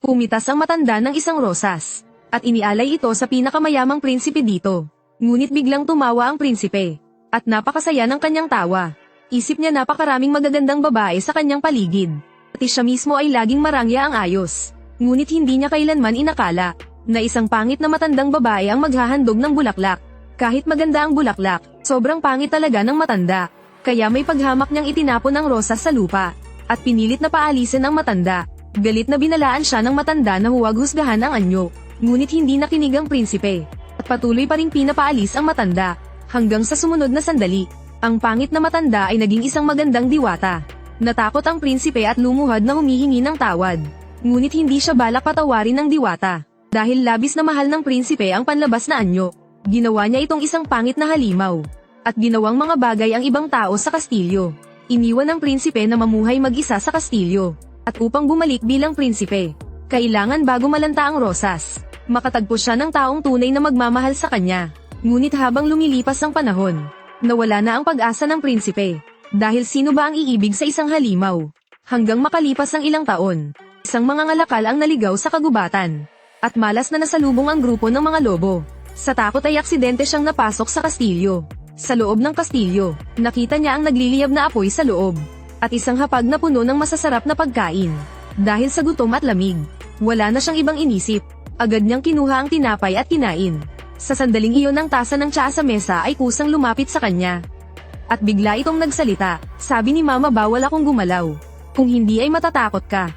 Pumitas ang matanda ng isang rosas, at inialay ito sa pinakamayamang prinsipe dito. Ngunit biglang tumawa ang prinsipe, at napakasaya ng kanyang tawa. Isip niya napakaraming magagandang babae sa kanyang paligid. Pati siya mismo ay laging marangya ang ayos. Ngunit hindi niya kailanman inakala na isang pangit na matandang babae ang maghahandog ng bulaklak. Kahit maganda ang bulaklak, sobrang pangit talaga ng matanda. Kaya may paghamak niyang itinapon ang rosas sa lupa, at pinilit na paalisin ang matanda. Galit na binalaan siya ng matanda na huwag husgahan ang anyo. Ngunit hindi nakinig ang prinsipe, at patuloy pa ring pinapaalis ang matanda. Hanggang sa sumunod na sandali, ang pangit na matanda ay naging isang magandang diwata. Natakot ang prinsipe at lumuhad na humihingi ng tawad. Ngunit hindi siya balak patawarin ng diwata. Dahil labis na mahal ng prinsipe ang panlabas na anyo, ginawa niya itong isang pangit na halimaw. At ginawang mga bagay ang ibang tao sa kastilyo. Iniwan ng prinsipe na mamuhay mag-isa sa kastilyo. At upang bumalik bilang prinsipe, kailangan bago malanta ang rosas, makatagpo siya ng taong tunay na magmamahal sa kanya. Ngunit habang lumilipas ang panahon, nawala na ang pag-asa ng prinsipe. Dahil sino ba ang iibig sa isang halimaw? Hanggang makalipas ang ilang taon, isang mangangalakal ang naligaw sa kagubatan. At malas na nasalubong ang grupo ng mga lobo. Sa takot ay aksidente siyang napasok sa kastilyo. Sa loob ng kastilyo, nakita niya ang nagliliyab na apoy sa loob. At isang hapag na puno ng masasarap na pagkain. Dahil sa gutom at lamig, wala na siyang ibang inisip. Agad niyang kinuha ang tinapay at kinain. Sa sandaling iyon ang tasa ng tsaa sa mesa ay kusang lumapit sa kanya. At bigla itong nagsalita, sabi ni Mama bawal akong gumalaw. Kung hindi ay matatakot ka.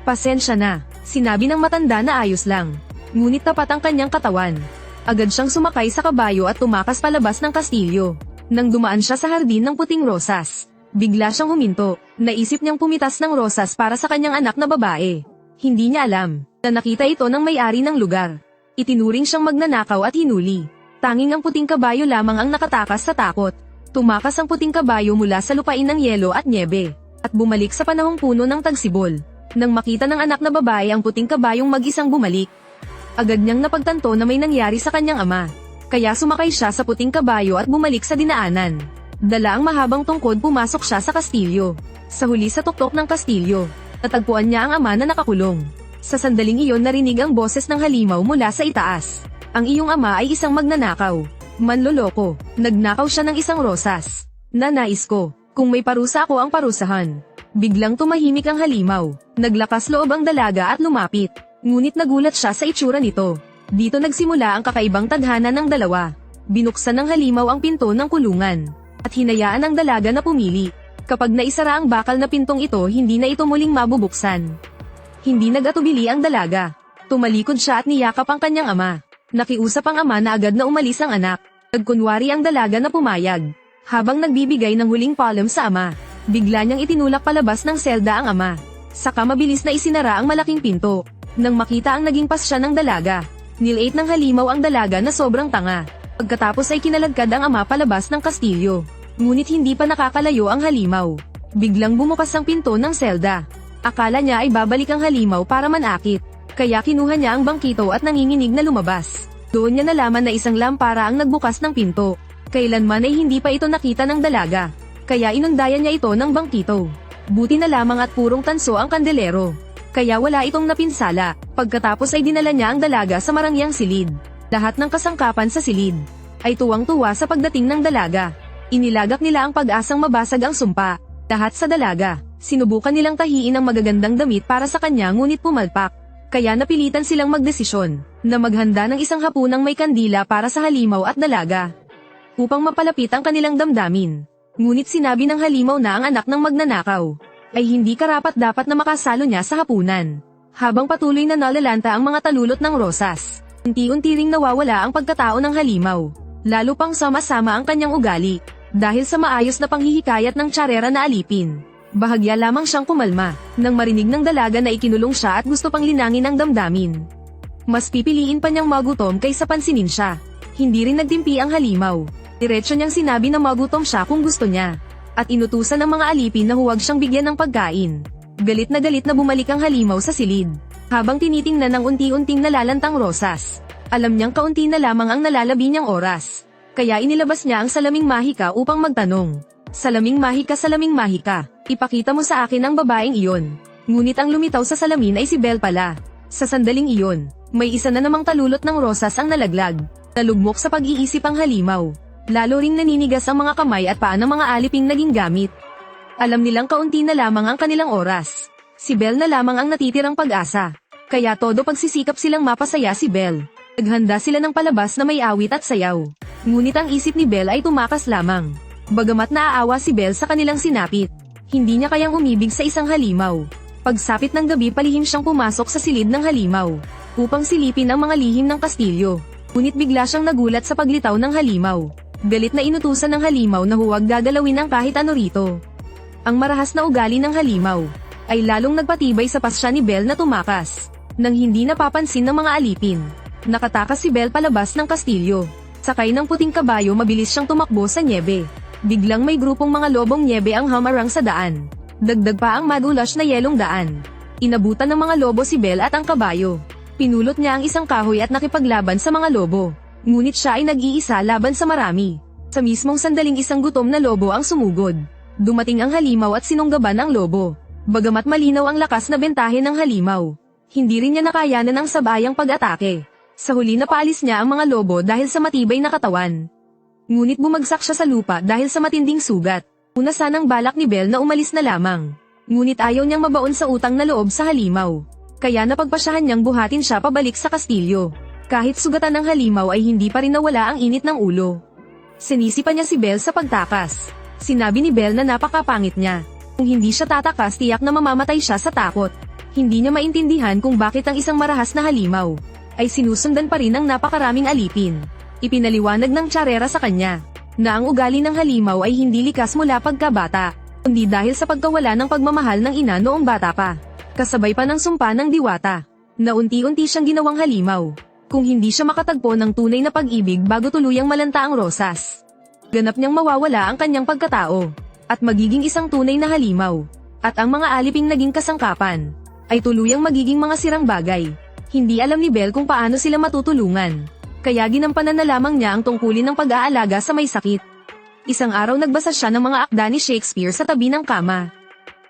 Pasensya na, sinabi ng matanda na ayos lang. Ngunit tapat ang kanyang katawan. Agad siyang sumakay sa kabayo at tumakas palabas ng kastilyo. Nang dumaan siya sa hardin ng puting rosas, bigla siyang huminto. Naisip niyang pumitas ng rosas para sa kanyang anak na babae. Hindi niya alam na nakita ito ng may-ari ng lugar. Itinuring siyang magnanakaw at hinuli. Tanging ang puting kabayo lamang ang nakatakas sa takot. Tumakas ang puting kabayo mula sa lupain ng yelo at nyebe, at bumalik sa panahong puno ng tagsibol. Nang makita ng anak na babae ang puting kabayong mag-isang bumalik, agad niyang napagtanto na may nangyari sa kanyang ama. Kaya sumakay siya sa puting kabayo at bumalik sa dinaanan. Dala ang mahabang tungkod, pumasok siya sa kastilyo. Sa huli sa tuktok ng kastilyo, natagpuan niya ang ama na nakakulong. Sa sandaling iyon narinig ang boses ng halimaw mula sa itaas. Ang iyong ama ay isang magnanakaw. Manloloko. Nagnakaw siya ng isang rosas. Nanais ko, kung may parusa ako ang parusahan. Biglang tumahimik ang halimaw. Naglakas loob ang dalaga at lumapit. Ngunit nagulat siya sa itsura nito. Dito nagsimula ang kakaibang tadhana ng dalawa. Binuksan ng halimaw ang pinto ng kulungan, at hinayaan ang dalaga na pumili. Kapag naisara ang bakal na pintong ito, hindi na ito muling mabubuksan. Hindi nag-atubili ang dalaga. Tumalikod siya at niyakap ang kanyang ama. Nakiusap ang ama na agad na umalis ang anak. Nagkunwari ang dalaga na pumayag. Habang nagbibigay ng huling palm sa ama, bigla niyang itinulak palabas ng selda ang ama. Saka mabilis na isinara ang malaking pinto. Nang makita ang naging pasya ng dalaga, nilate ng halimaw ang dalaga na sobrang tanga. Pagkatapos ay kinalagkad ang ama palabas ng kastilyo. Ngunit hindi pa nakakalayo ang halimaw. Biglang bumukas ang pinto ng selda. Akala niya ay babalik ang halimaw para manakit. Kaya kinuha niya ang bangkito at nanginginig na lumabas. Doon niya nalaman na isang lampara ang nagbukas ng pinto. Kailanman ay hindi pa ito nakita ng dalaga. Kaya inundayan niya ito ng bangkito. Buti na lamang at purong tanso ang kandelero. Kaya wala itong napinsala. Pagkatapos ay dinala niya ang dalaga sa marangyang silid. Lahat ng kasangkapan sa silid ay tuwang-tuwa sa pagdating ng dalaga. Inilagak nila ang pag-asang mabasag ang sumpa. Lahat sa dalaga, sinubukan nilang tahiin ang magagandang damit para sa kanya ngunit pumalpak. Kaya napilitan silang magdesisyon na maghanda ng isang hapunang may kandila para sa halimaw at dalaga, upang mapalapit ang kanilang damdamin. Ngunit sinabi ng halimaw na ang anak ng magnanakaw ay hindi karapat-dapat na makasalo niya sa hapunan. Habang patuloy na nalalanta ang mga talulot ng rosas, unti-unti ring nawawala ang pagkatao ng halimaw. Lalo pang sama-sama ang kanyang ugali, dahil sa maayos na panghihikayat ng tsarera na alipin. Bahagya lamang siyang kumalma, nang marinig ng dalaga na ikinulong siya at gusto pang linangin ang damdamin. Mas pipiliin pa niyang magutom kaysa pansinin siya. Hindi rin nagtimpi ang halimaw. Diretso niyang sinabi na magutom siya kung gusto niya. At inutusan ng mga alipin na huwag siyang bigyan ng pagkain. Galit na bumalik ang halimaw sa silid. Habang tinitingnan ng unti-unting nalalantang rosas, alam niyang kaunti na lamang ang nalalabi niyang oras. Kaya inilabas niya ang salaming mahika upang magtanong. Salaming mahika, ipakita mo sa akin ang babaeng iyon. Ngunit ang lumitaw sa salamin ay si Belle pala. Sa sandaling iyon, may isa na namang talulot ng rosas ang nalaglag. Nalugmok sa pag-iisip ang halimaw. Lalo ring naninigas ang mga kamay at paa ng mga aliping naging gamit. Alam nilang kaunti na lamang ang kanilang oras. Si Belle na lamang ang natitirang pag-asa. Kaya todo pagsisikap silang mapasaya si Belle. Naghanda sila ng palabas na may awit at sayaw. Ngunit ang isip ni Belle ay tumakas lamang. Bagamat naaawa si Belle sa kanilang sinapit, hindi niya kayang umibig sa isang halimaw. Pagsapit ng gabi palihim siyang pumasok sa silid ng halimaw, upang silipin ang mga lihim ng kastilyo. Ngunit bigla siyang nagulat sa paglitaw ng halimaw. Galit na inutusan ng halimaw na huwag gagalawin ang kahit ano rito. Ang marahas na ugali ng halimaw ay lalong nagpatibay sa pasya ni Belle na tumakas, nang hindi napapansin ng mga alipin. Nakatakas si Belle palabas ng kastilyo. Sakay ng puting kabayo mabilis siyang tumakbo sa nyebe. Biglang may grupong mga lobong nyebe ang hamarang sa daan. Dagdag pa ang madulas na yelong daan. Inabutan ng mga lobo si Belle at ang kabayo. Pinulot niya ang isang kahoy at nakipaglaban sa mga lobo. Ngunit siya ay nag-iisa laban sa marami. Sa mismong sandaling isang gutom na lobo ang sumugod. Dumating ang halimaw at sinunggaban ang lobo. Bagamat malinaw ang lakas na bentahe ng halimaw, hindi rin niya nakayanan ang sabayang pag-atake. Sa huli napaalis niya ang mga lobo dahil sa matibay na katawan. Ngunit bumagsak siya sa lupa dahil sa matinding sugat. Una sanang balak ni Belle na umalis na lamang. Ngunit ayaw niyang mabaon sa utang na loob sa halimaw. Kaya napagpasyahan niyang buhatin siya pabalik sa kastilyo. Kahit sugatan ng halimaw ay hindi pa rin nawala ang init ng ulo. Sinisipa niya si Belle sa pagtakas. Sinabi ni Belle na napakapangit niya. Kung hindi siya tatakas tiyak na mamamatay siya sa takot. Hindi niya maintindihan kung bakit ang isang marahas na halimaw ay sinusundan pa rin ng napakaraming alipin. Ipinaliwanag ng tsarera sa kanya na ang ugali ng halimaw ay hindi likas mula pagkabata, kundi dahil sa pagkawala ng pagmamahal ng ina noong bata pa. Kasabay pa ng sumpa ng diwata, na unti-unti siyang ginawang halimaw, kung hindi siya makatagpo ng tunay na pag-ibig bago tuluyang malanta ang rosas. Ganap niyang mawawala ang kanyang pagkatao, at magiging isang tunay na halimaw, at ang mga aliping naging kasangkapan, ay tuluyang magiging mga sirang bagay. Hindi alam ni Belle kung paano sila matutulungan, kaya ginampanan na lamang niya ang tungkulin ng pag-aalaga sa may sakit. Isang araw nagbasa siya ng mga akda ni Shakespeare sa tabi ng kama.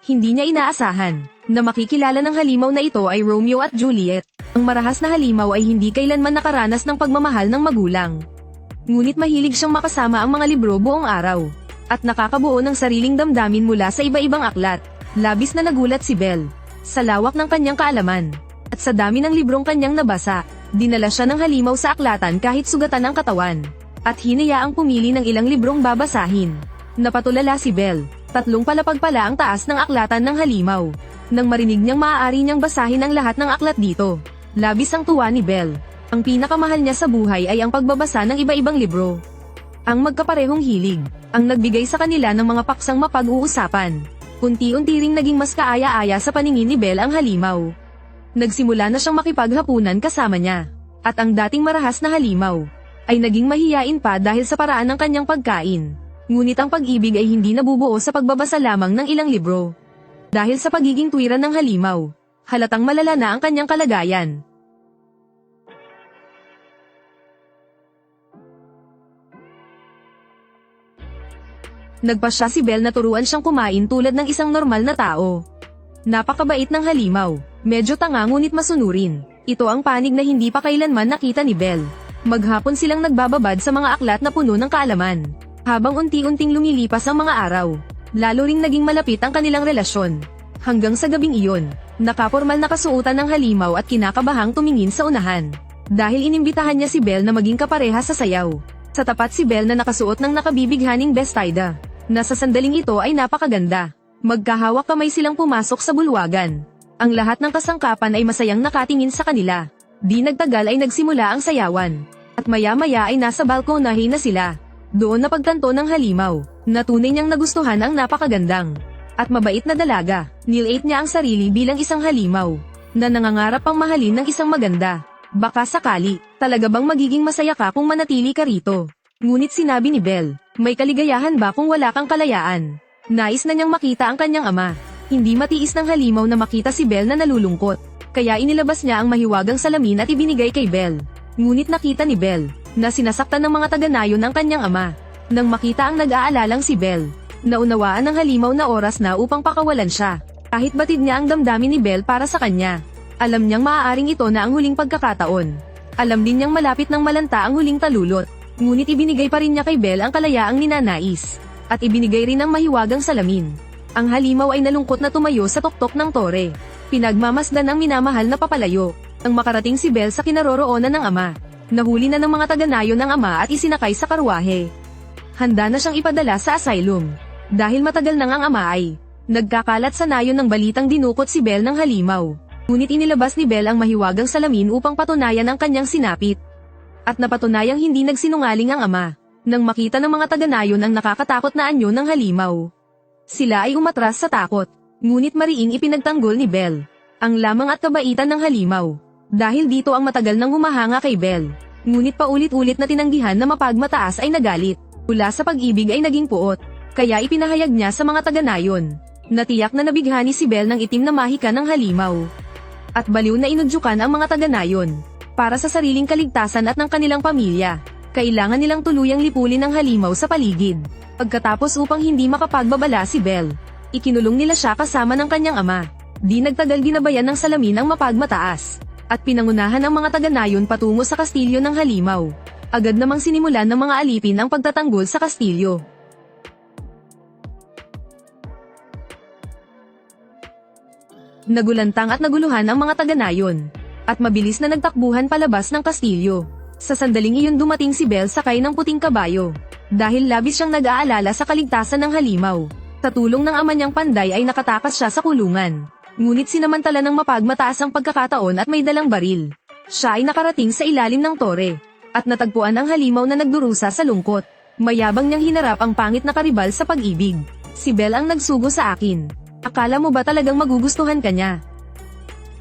Hindi niya inaasahan na makikilala ng halimaw na ito ay Romeo at Juliet. Ang marahas na halimaw ay hindi kailanman nakaranas ng pagmamahal ng magulang. Ngunit mahilig siyang makasama ang mga libro buong araw, at nakakabuo ng sariling damdamin mula sa iba-ibang aklat. Labis na nagulat si Belle sa lawak ng kanyang kaalaman, at sa dami ng librong kanyang nabasa. Dinala siya ng halimaw sa aklatan kahit sugatan ang katawan, at hinayaang pumili ng ilang librong babasahin. Napatulala si Belle. 3 palapag pala ang taas ng aklatan ng halimaw. Nang marinig niyang maaari niyang basahin ang lahat ng aklat dito, labis ang tuwa ni Belle. Ang pinakamahal niya sa buhay ay ang pagbabasa ng iba-ibang libro. Ang magkaparehong hilig ang nagbigay sa kanila ng mga paksang mapag-uusapan. Unti-unti ring naging mas kaaya-aya sa paningin ni Belle ang halimaw. Nagsimula na siyang makipaghapunan kasama niya, at ang dating marahas na halimaw ay naging mahiyain pa dahil sa paraan ng kanyang pagkain. Ngunit ang pag-ibig ay hindi nabubuo sa pagbabasa lamang ng ilang libro. Dahil sa pagiging tuwiran ng halimaw, halatang malala na ang kanyang kalagayan. Nagpasya si Belle na turuan siyang kumain tulad ng isang normal na tao. Napakabait ng halimaw, medyo tanga ngunit masunurin. Ito ang panig na hindi pa kailanman nakita ni Belle. Maghapon silang nagbababad sa mga aklat na puno ng kaalaman. Habang unti-unting lumilipas ang mga araw, lalo ring naging malapit ang kanilang relasyon. Hanggang sa gabing iyon, nakapormal na kasuotan ng halimaw at kinakabahang tumingin sa unahan. Dahil inimbitahan niya si Belle na maging kapareha sa sayaw. Sa tapat si Belle na nakasuot ng nakabibighaning bestida. Nasa sandaling ito ay napakaganda. Magkahawak kamay silang pumasok sa bulwagan. Ang lahat ng kasangkapan ay masayang nakatingin sa kanila. Di nagtagal ay nagsimula ang sayawan. At maya-maya ay nasa balkonahe na sila. Doon napagtanto ng halimaw, na tunay niyang nagustuhan ang napakagandang at mabait na dalaga. Nilate niya ang sarili bilang isang halimaw, na nangangarap pang mahalin ng isang maganda. Baka sakali, talaga bang magiging masaya ka kung manatili ka rito? Ngunit sinabi ni Belle, may kaligayahan ba kung wala kang kalayaan? Nais na niyang makita ang kanyang ama. Hindi matiis ng halimaw na makita si Belle na nalulungkot, kaya inilabas niya ang mahiwagang salamin at ibinigay kay Belle. Ngunit nakita ni Belle na sinasaktan ng mga taga-nayon ng kanyang ama. Nang makita ang nag-aalalang si Belle, naunawaan ng halimaw na oras na upang pakawalan siya. Kahit batid niya ang damdamin ni Belle para sa kanya. Alam niyang maaaring ito na ang huling pagkakataon. Alam din niyang malapit ng malanta ang huling talulot. Ngunit ibinigay pa rin niya kay Belle ang kalayaang ninanais. At ibinigay rin ang mahiwagang salamin. Ang halimaw ay nalungkot na tumayo sa tuktok ng tore. Pinagmamasdan ang minamahal na papalayo. Nang makarating si Belle sa kinaroroonan ng ama. Nahuli na ng mga taga-nayon ng ama at isinakay sa karwahe. Handa na siyang ipadala sa asylum. Dahil matagal nang ang ama ay nagkakalat sa nayon ng balitang dinukot si Belle ng halimaw. Ngunit inilabas ni Belle ang mahiwagang salamin upang patunayan ang kanyang sinapit. At napatunayang hindi nagsinungaling ang ama. Nang makita ng mga taga-nayon ang nakakatakot na anyo ng halimaw. Sila ay umatras sa takot. Ngunit mariing ipinagtanggol ni Belle ang lamang at kabaitan ng halimaw. Dahil dito ang matagal nang humahanga kay Belle. Ngunit paulit-ulit na tinanggihan na mapagmataas ay nagalit. Mula sa pag-ibig ay naging puot. Kaya ipinahayag niya sa mga taga-nayon. Natiyak na nabighani si Belle ng itim na mahika ng halimaw. At baliw na inudyukan ang mga taga-nayon. Para sa sariling kaligtasan at ng kanilang pamilya, kailangan nilang tuluyang lipulin ang halimaw sa paligid. Pagkatapos upang hindi makapagbabala si Belle, ikinulong nila siya kasama ng kanyang ama. Di nagtagal ginabayan ng salamin ang mapagmataas. At pinangunahan ang mga taga-nayon patungo sa kastilyo ng halimaw. Agad namang sinimulan ng mga alipin ang pagtatanggol sa kastilyo. Nagulantang at naguluhan ang mga taga-nayon. At mabilis na nagtakbuhan palabas ng kastilyo. Sa sandaling iyon dumating si Belle sakay ng puting kabayo. Dahil labis siyang nag-aalala sa kaligtasan ng halimaw. Sa tulong ng ama niyang Panday ay nakatakas siya sa kulungan. Ngunit sinamantala ng mapagmataas ang pagkakataon at may dalang baril. Siya ay nakarating sa ilalim ng tore. At natagpuan ang halimaw na nagdurusa sa lungkot. Mayabang niyang hinarap ang pangit na karibal sa pag-ibig. Si Belle ang nagsugo sa akin. Akala mo ba talagang magugustuhan ka niya?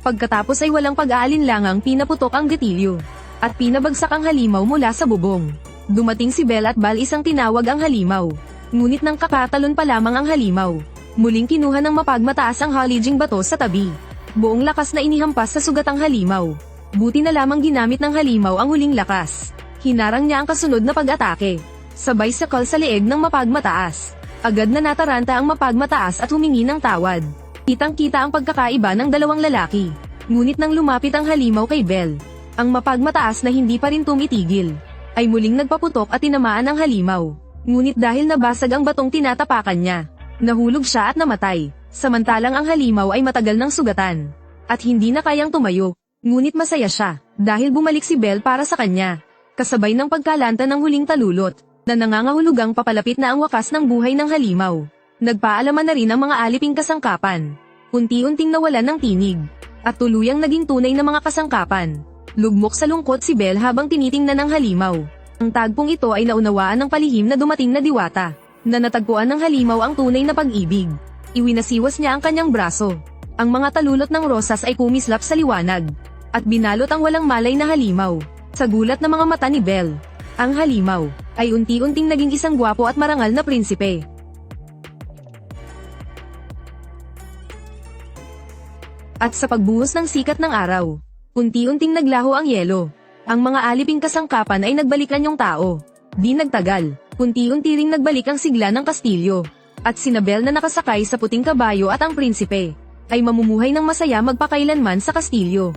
Pagkatapos ay walang pag-aalinlangang pinaputok ang gatilyo. At pinabagsak ang halimaw mula sa bubong. Dumating si Belle at balis ang tinawag ang halimaw. Ngunit nang kakatalon pa lamang ang halimaw, muling kinuha ng mapagmataas ang halijing bato sa tabi. Buong lakas na inihampas sa sugat ang halimaw. Buti na lamang ginamit ng halimaw ang huling lakas. Hinarang niya ang kasunod na pag-atake. Sabay sakal sa leeg ng mapagmataas. Agad na nataranta ang mapagmataas at humingi ng tawad. Kitang-kita ang pagkakaiba ng dalawang lalaki. Ngunit nang lumapit ang halimaw kay Belle, ang mapagmataas na hindi pa rin tumitigil, ay muling nagpaputok at tinamaan ang halimaw. Ngunit dahil nabasag ang batong tinatapakan niya, nahulog siya at namatay. Samantalang ang halimaw ay matagal ng sugatan. At hindi na kayang tumayo. Ngunit masaya siya, dahil bumalik si Belle para sa kanya. Kasabay ng pagkalanta ng huling talulot, na nangangahulugang papalapit na ang wakas ng buhay ng halimaw. Nagpaalaman na rin ang mga aliping kasangkapan. Unti-unting nawalan ng tinig. At tuluyang naging tunay na mga kasangkapan. Lugmok sa lungkot si Belle habang tinitingnan ng halimaw. Ang tagpong ito ay naunawaan ng palihim na dumating na diwata. Na natagpuan ng halimaw ang tunay na pag-ibig. Iwinasiwas niya ang kanyang braso. Ang mga talulot ng rosas ay kumislap sa liwanag. At binalot ang walang malay na halimaw. Sa gulat ng mga mata ni Belle, ang halimaw ay unti-unting naging isang gwapo at marangal na prinsipe. At sa pagbuhos ng sikat ng araw, unti-unting naglaho ang yelo. Ang mga aliping kasangkapan ay nagbalikan yung tao. Di nagtagal, unti-unti ring nagbalik ang sigla ng kastilyo. At si Belle na nakasakay sa puting kabayo at ang prinsipe ay mamumuhay ng masaya magpakailanman sa kastilyo.